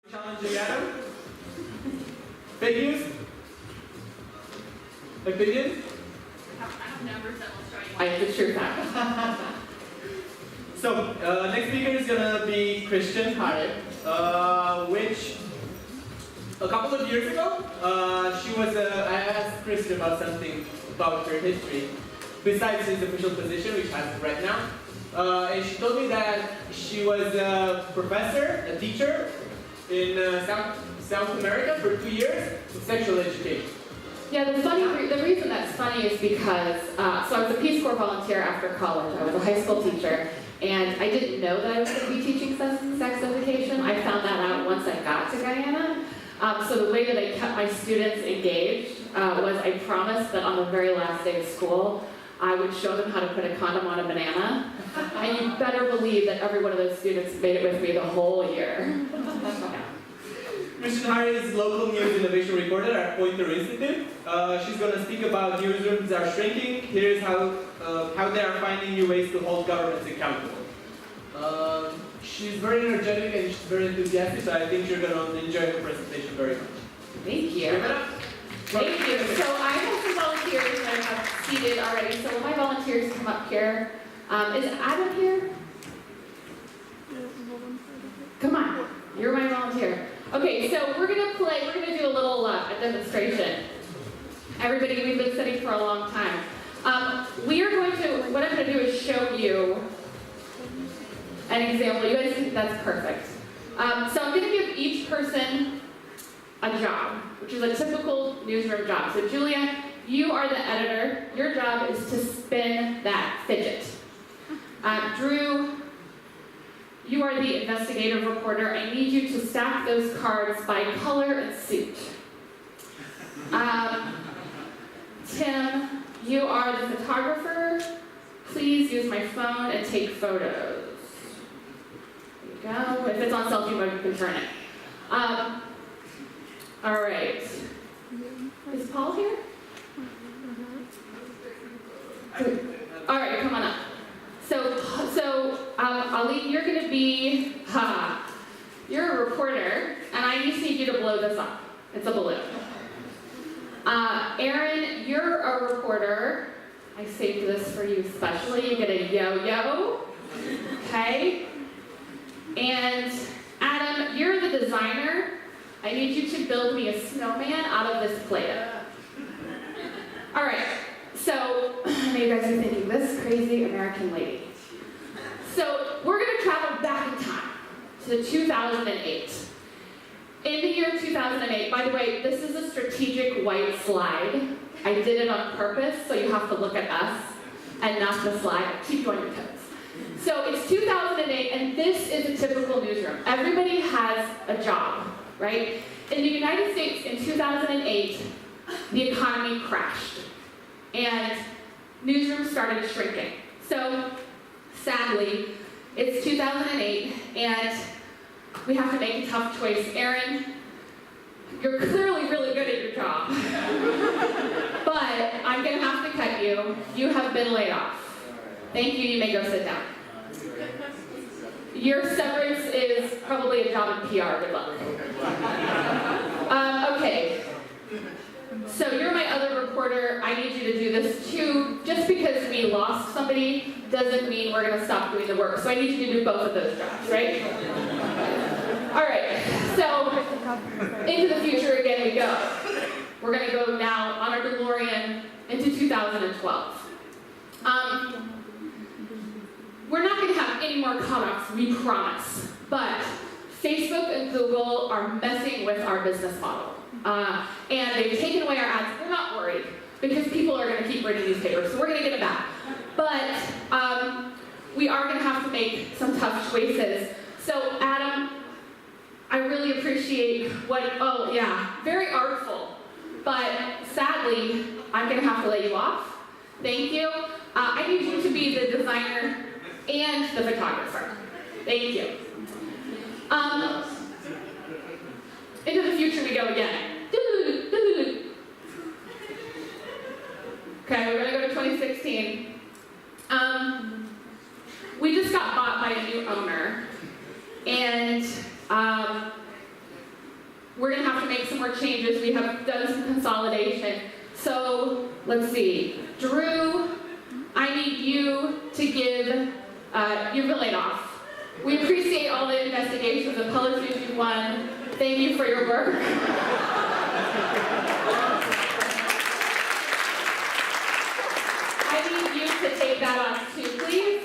Challenge Jairam. Fake news? Opinion? I have numbers that will show you why it's a true fact. So, next speaker is gonna be Kristen, Hare, which a couple of years ago, I asked Kristen about something about her history, besides his official position, which has right now. And she told me that she was a professor, a teacher, in South America for 2 years with sexual education. Yeah, the reason that's funny is because, so I was a Peace Corps volunteer after college. I was a high school teacher, and I didn't know that I was going to be teaching sex education. I found that out once I got to Guyana. So the way that I kept my students engaged was I promised that on the very last day of school, I would show them how to put a condom on a banana. And you better believe that every one of those students made it with me the whole year. Kristen Hare is local news innovation reporter at Pointer Institute. She's going to speak about newsrooms are shrinking. Here's how they are finding new ways to hold governments accountable. She's very energetic and she's very enthusiastic, so I think you're going to enjoy her presentation very much. Thank you. Give it up. Thank you. So I have some volunteers that I have seated already. So will my volunteers come up here? Is Adam here? Come on, you're my volunteer. Okay, so we're gonna do a little a demonstration. Everybody, we've been studying for a long time. What I'm gonna do is show you an example. You guys think that's perfect. So I'm gonna give each person a job, which is a typical newsroom job. So Julia, you are the editor. Your job is to spin that fidget. Drew, you are the investigative reporter. I need you to stack those cards by color and suit. Tim, you are the photographer. Please use my phone and take photos. There you go. If it's on selfie mode, you can turn it. All right. Is Paul here? All right, come on up. So Ali, you're going to be, you're a reporter, and I just need you to blow this up. It's a balloon. Aaron, you're a reporter. I saved this for you especially. You get a yo-yo, okay? And Adam, you're the designer. I need you to build me a snowman out of this Play-Doh. All right, so I know you guys are thinking, this crazy American lady. So we're going to travel back in time to 2008. In the year 2008, by the way, this is a strategic white slide. I did it on purpose, so you have to look at us and not the slide. Keep you on your toes. So it's 2008, and this is a typical newsroom. Everybody has a job, right? In the United States in 2008, the economy crashed, and newsrooms started shrinking. So sadly, it's 2008, and we have to make a tough choice. Aaron, you're clearly really good at your job, but I'm going to have to cut you. You have been laid off. Thank you. You may go sit down. Your severance is probably a job in PR. Good luck. Okay. So you're my other reporter. I need you to do this too. Just because we lost somebody doesn't mean we're going to stop doing the work. So I need you to do both of those jobs, right? All right. So into the future again we go. We're going to go now on our DeLorean into 2012. We're not going to have any more cutoffs, we promise. But Facebook and Google are messing with our business model. And they've taken away our ads. We're not worried, because people are going to keep reading newspapers, so we're going to get it back. But we are going to have to make some tough choices. So Adam, I really appreciate very artful. But sadly, I'm going to have to let you off. Thank you. I need you to be the designer and the photographer. Thank you. Into the future we go again. Okay, we're going to go to 2016. We just got bought by a new owner, and some more changes. We have done some consolidation. So let's see. Drew, I need you to give, you've been laid off. We appreciate all the investigations and policies you've won. Thank you for your work. I need you to take that off too, please.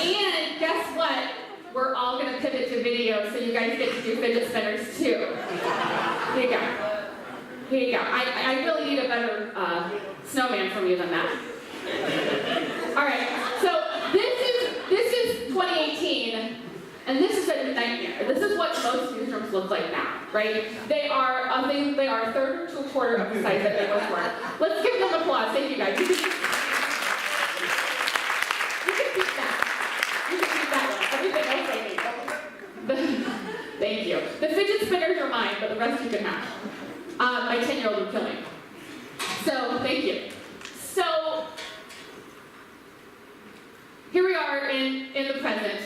And guess what? We're all going to pivot to video, so you guys get to do fidget spinners too. Here you go. Here you go. I really need a better snowman from you than that. All right. So this is 2018, and this is a nightmare. This is what most newsrooms look like now, right? They are a third to a quarter of the size that they once were. Let's give them applause. Thank you, guys. You can keep that. You can keep that one. Everything else I need. Thank you. The fidget spinners are mine, but the rest you can have. My 10-year-old would kill me. So, thank you. So, here we are in the present.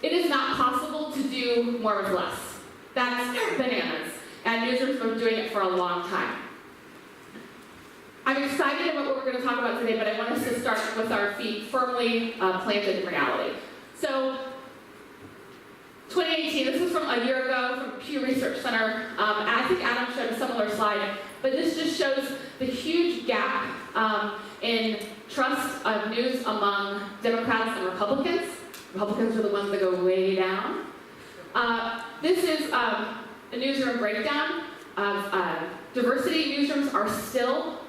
It is not possible to do more with less. That's bananas. And newsrooms have been doing it for a long time. I'm excited about what we're going to talk about today, but I want us to start with our feet firmly planted in reality. So, 2018, this is from a year ago from Pew Research Center. I think Adam showed a similar slide, but this just shows the huge gap in trust of news among Democrats and Republicans. Republicans are the ones that go way down. This is a newsroom breakdown of diversity. Newsrooms are still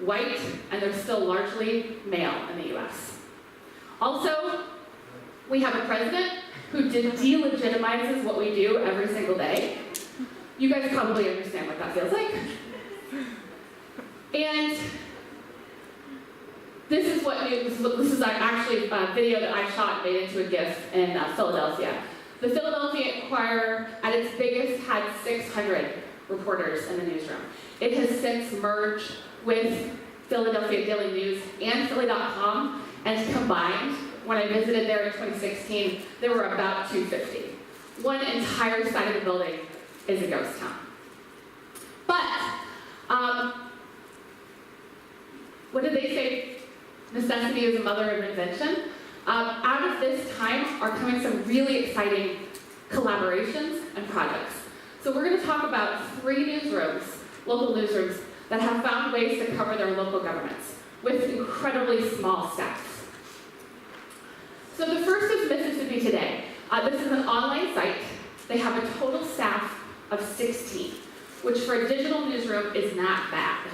white, and they're still largely male in the US. Also, we have a president who delegitimizes what we do every single day. You guys probably understand what that feels like. And this is actually a video that I shot and made into a GIF in Philadelphia. The Philadelphia Inquirer, at its biggest, had 600 reporters in the newsroom. It has since merged with Philadelphia Daily News and Philly.com, and combined, when I visited there in 2016, there were about 250. One entire side of the building is a ghost town. But, what did they say? Necessity is the mother of invention. Out of this time are coming some really exciting collaborations and projects. So we're going to talk about 3 newsrooms, local newsrooms, that have found ways to cover their local governments with incredibly small staffs. So the first is Mississippi Today. This is an online site. They have a total staff of 16, which for a digital newsroom is not bad.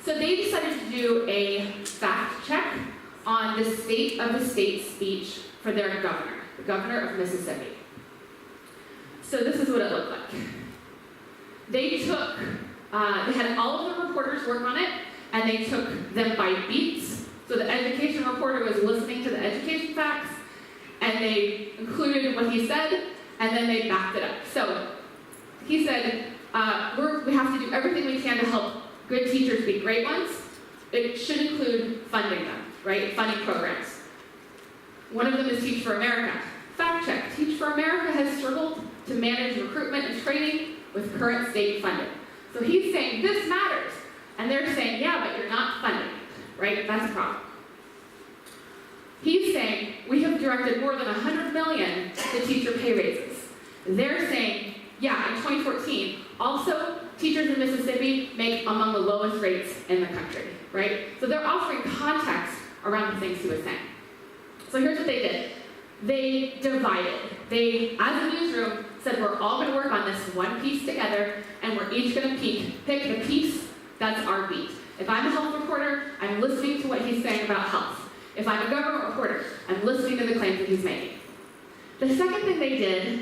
So they decided to do a fact check on the state of the state speech for their governor, the governor of Mississippi. So this is what it looked like. They had all of the reporters work on it, and they took them by beats. So the education reporter was listening to the education facts, and they included what he said, and then they backed it up. So he said, we have to do everything we can to help good teachers be great ones. It should include funding them, right? Funding programs. One of them is Teach for America. Fact check, Teach for America has struggled to manage recruitment and training with current state funding. So he's saying, this matters. And they're saying, yeah, but you're not funding it, right? That's a problem. He's saying, we have directed more than $100 million to teacher pay raises. They're saying, yeah, in 2014, also, teachers in Mississippi make among the lowest rates in the country, right? So they're offering context around the things he was saying. So here's what they did. They divided. They, as a newsroom, said we're all going to work on this one piece together, and we're each going to pick the piece that's our beat. If I'm a health reporter, I'm listening to what he's saying about health. If I'm a government reporter, I'm listening to the claims that he's making. The second thing they did,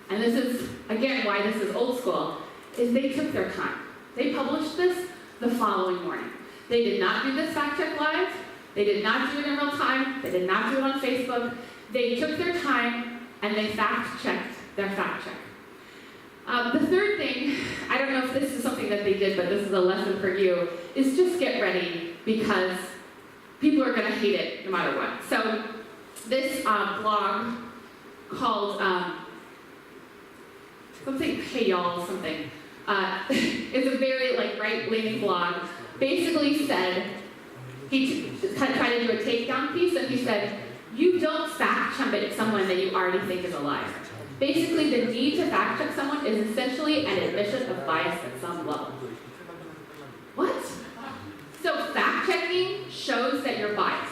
and this is, again, why this is old school, is they took their time. They published this the following morning. They did not do this fact check live. They did not do it in real time. They did not do it on Facebook. They took their time and they fact checked their fact check. The third thing, I don't know if this is something that they did, but this is a lesson for you, is just get ready because people are going to hate it no matter what. So this blog called something, hey y'all, something. It's a very like right-leaning blog. Basically said, he tried to do a takedown piece, and he said, you don't fact check someone that you already think is a liar. Basically, the need to fact check someone is essentially an admission of bias at some level. What? So fact checking shows that you're biased.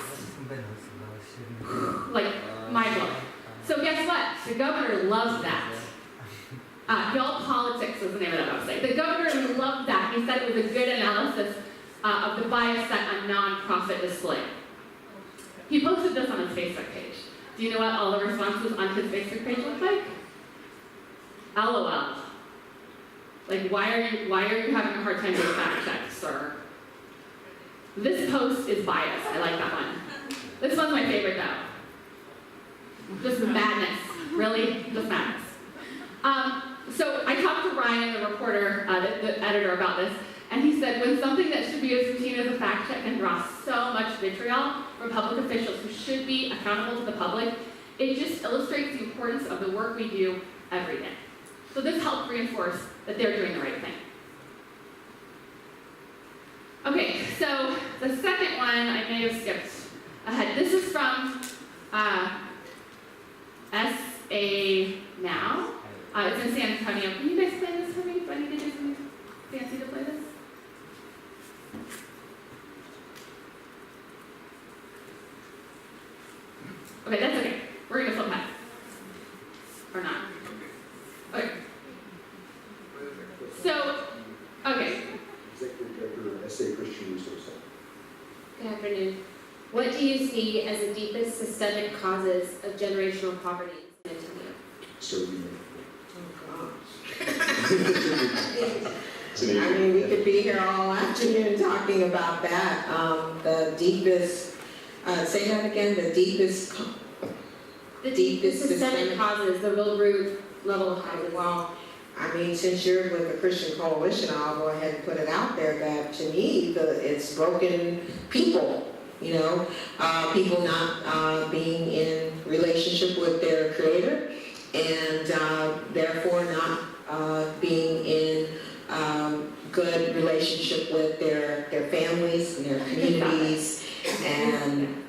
Like, mind blowing. So guess what? The governor loves that. Y'all Politics was the name of that website. The governor loved that. He said it was a good analysis of the bias that a nonprofit displayed. He posted this on his Facebook page. Do you know what all the responses on his Facebook page look like? LOL. Like, why are you having a hard time doing fact checks, sir? This post is biased. I like that one. This one's my favorite though. Just madness. Really? Just madness. So I talked to Ryan, the reporter, the editor, about this, and he said when something that should be as routine as a fact check can draw so much vitriol from public officials who should be accountable to the public, it just illustrates the importance of the work we do every day. So this helped reinforce that they're doing the right thing. Okay, so the second one I may have skipped ahead. This is from SA Now. It's in San Antonio. Can you guys play this for me? Do I need to do something fancy to play this? Okay, that's okay. We're going to flip that. Or not. Okay. So, okay. Executive Director, SA Christian Resource Center. Good afternoon. What do you see as the deepest systemic causes of generational poverty in San Antonio? Serving. I mean, we could be here all afternoon talking about that. The deepest, say that again, the deepest systemic causes, the real root level causes. Well, I mean, since you're with the Christian Coalition, I'll go ahead and put it out there that to me, it's broken people. You know, people not being in relationship with their Creator, and therefore not being in good relationship with their families and their communities. And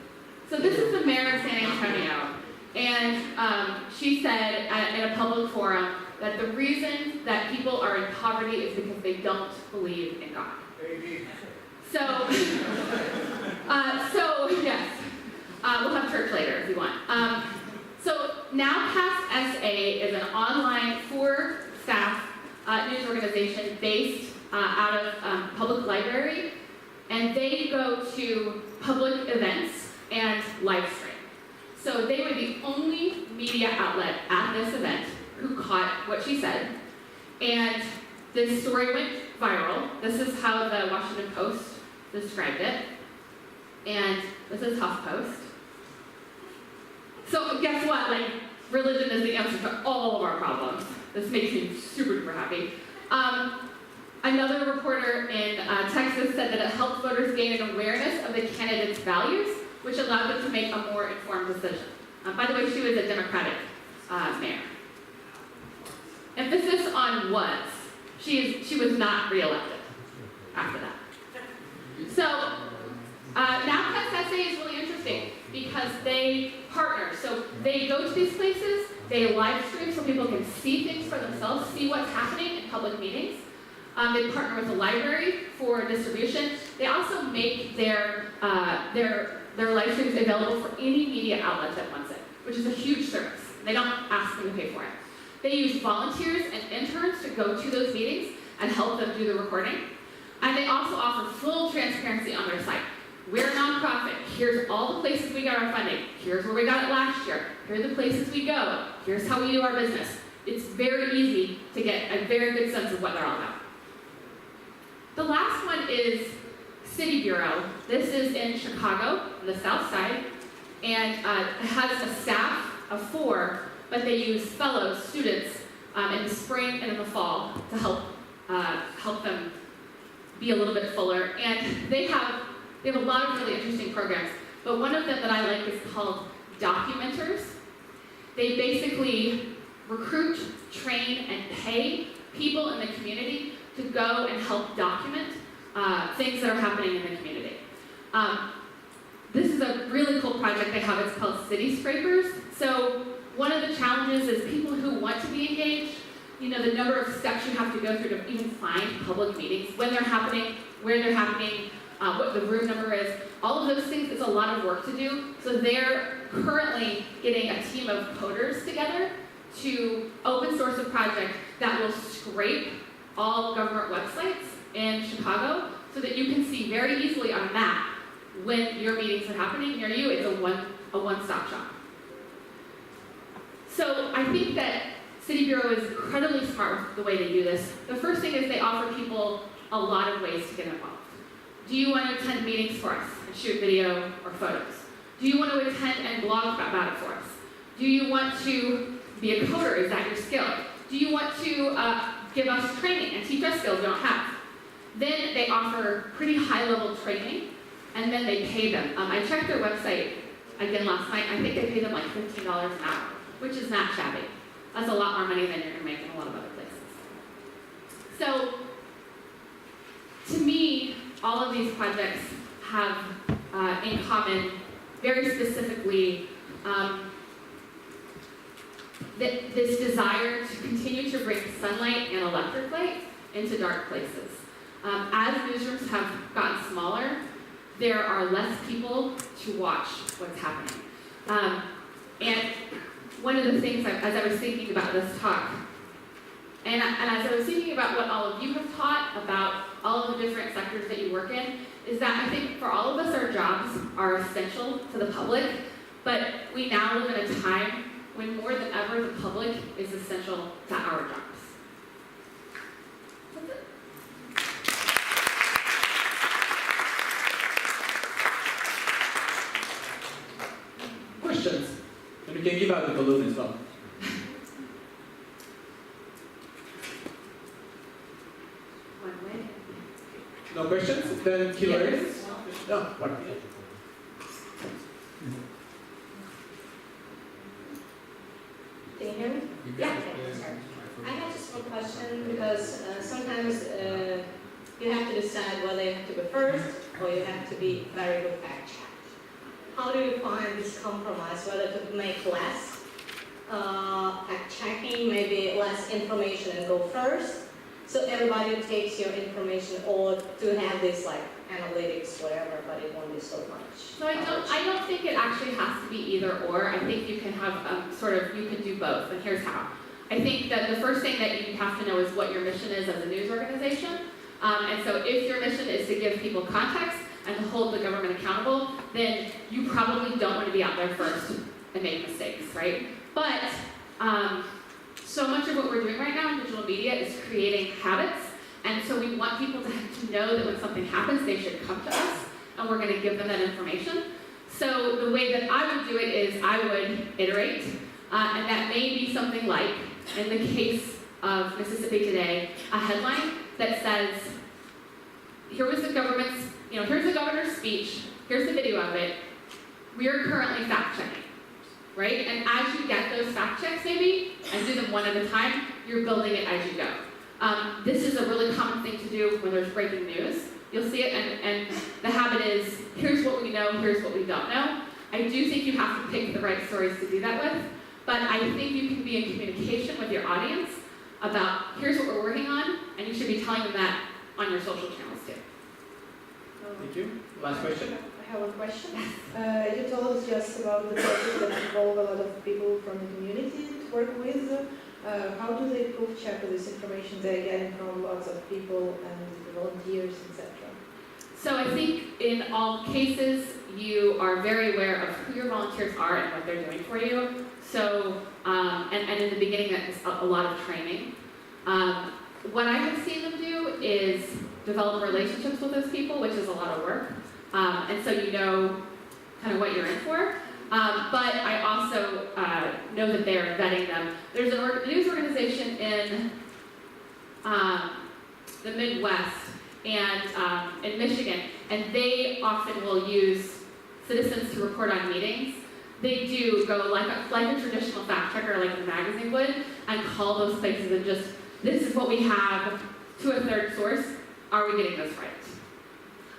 so this is the mayor of San Antonio, and she said in a public forum that the reason that people are in poverty is because they don't believe in God. So, yes, we'll have church later if you want. So Now Pass SA is an online for-staff news organization based out of public library, and they go to public events and live stream. So they were the only media outlet at this event who caught what she said, and this story went viral. This is how the Washington Post described it, and this is HuffPost. So guess what? Like, religion is the answer to all of our problems. This makes me super duper happy. Another reporter in Texas said that it helped voters gain an awareness of the candidates' values, which allowed them to make a more informed decision. By the way, she was a Democratic mayor. Emphasis on was. She was not reelected after that. So, Now Pass SA is really interesting because they partner. So they go to these places, they live stream so people can see things for themselves, see what's happening in public meetings. They partner with the library for distribution. They also make their live streams available for any media outlet that wants it, which is a huge service. They don't ask them to pay for it. They use volunteers and interns to go to those meetings and help them do the recording. And they also offer full transparency on their site. We're a nonprofit. Here's all the places we got our funding. Here's where we got it last year. Here are the places we go. Here's how we do our business. It's very easy to get a very good sense of what they're all about. The last one is City Bureau. This is in Chicago, on the south side, and it has a staff of 4, but they use fellow students in the spring and in the fall to help them be a little bit fuller. And they have a lot of really interesting programs, but one of them that I like is called Documenters. They basically recruit, train, and pay people in the community to go and help document things that are happening in the community. This is a really cool project they have. It's called City Scrapers. So one of the challenges is people who want to be engaged, the number of steps you have to go through to even find public meetings, when they're happening, where they're happening, what the room number is, all of those things, it's a lot of work to do. So they're currently getting a team of coders together to open source a project that will scrape all government websites in Chicago so that you can see very easily on a map when your meetings are happening near you. It's a one-stop shop. So I think that City Bureau is incredibly smart with the way they do this. The first thing is they offer people a lot of ways to get involved. Do you want to attend meetings for us and shoot video or photos? Do you want to attend and blog about it for us? Do you want to be a coder? Is that your skill? Do you want to give us training and teach us skills we don't have? Then they offer pretty high-level training, and then they pay them. I checked their website again last night. I think they pay them like $15 an hour, which is not shabby. That's a lot more money than you're going to make in a lot of other places. So, to me, all of these projects have in common, very specifically, this desire to continue to bring sunlight and electric light into dark places. As newsrooms have gotten smaller, there are less people to watch what's happening. And one of the things, as I was thinking about this talk, and as I was thinking about what all of you have taught about all of the different sectors that you work in, is that I think for all of us, our jobs are essential to the public, but we now live in a time when more than ever the public is essential to our jobs. That's it. Questions? And we can give out the balloon as well. One way. No questions? Then killers? No, one. Can you hear me? Yeah. Okay, sorry. I have just one question because sometimes you have to decide whether you have to go first or you have to be very good fact check. How do you find this compromise, whether to make less fact checking, maybe less information and go first, so everybody takes your information, or to have this like analytics, whatever, but it won't be so much? So I don't think it actually has to be either or. I think you can have you can do both, and here's how. I think that the first thing that you have to know is what your mission is as a news organization. And so if your mission is to give people context and to hold the government accountable, then you probably don't want to be out there first and make mistakes, right? But so much of what we're doing right now in digital media is creating habits, and so we want people to know that when something happens, they should come to us, and we're going to give them that information. So the way that I would do it is I would iterate, and that may be something like, in the case of Mississippi Today, a headline that says, here was the government's, here's the governor's speech, here's the video of it, we are currently fact checking, right? And as you get those fact checks maybe, and do them one at a time, you're building it as you go. This is a really common thing to do when there's breaking news. You'll see it, and the habit is, here's what we know, here's what we don't know. I do think you have to pick the right stories to do that with, but I think you can be in communication with your audience about, here's what we're working on, and you should be telling them that on your social channels too. Thank you. Last question? I have a question. You told us just about the project that involve a lot of people from the community to work with. How do they proof check this information they're getting from lots of people and volunteers, etc.? So I think in all cases, you are very aware of who your volunteers are and what they're doing for you. So, and in the beginning, that is a lot of training. What I have seen them do is develop relationships with those people, which is a lot of work. And so you know kind of what you're in for. But I also know that they're vetting them. There's a news organization in the Midwest and in Michigan, and they often will use citizens to report on meetings. they do go like a traditional fact checker, like a magazine would, and call those places and just, this is what we have to a third source. Are we getting this right?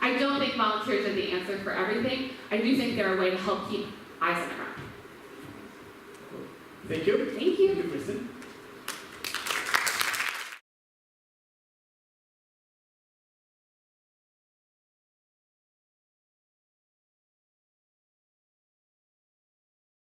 I don't think volunteers are the answer for everything. I do think they're a way to help keep eyes on the ground. Thank you. Thank you. Thank you, Kristen.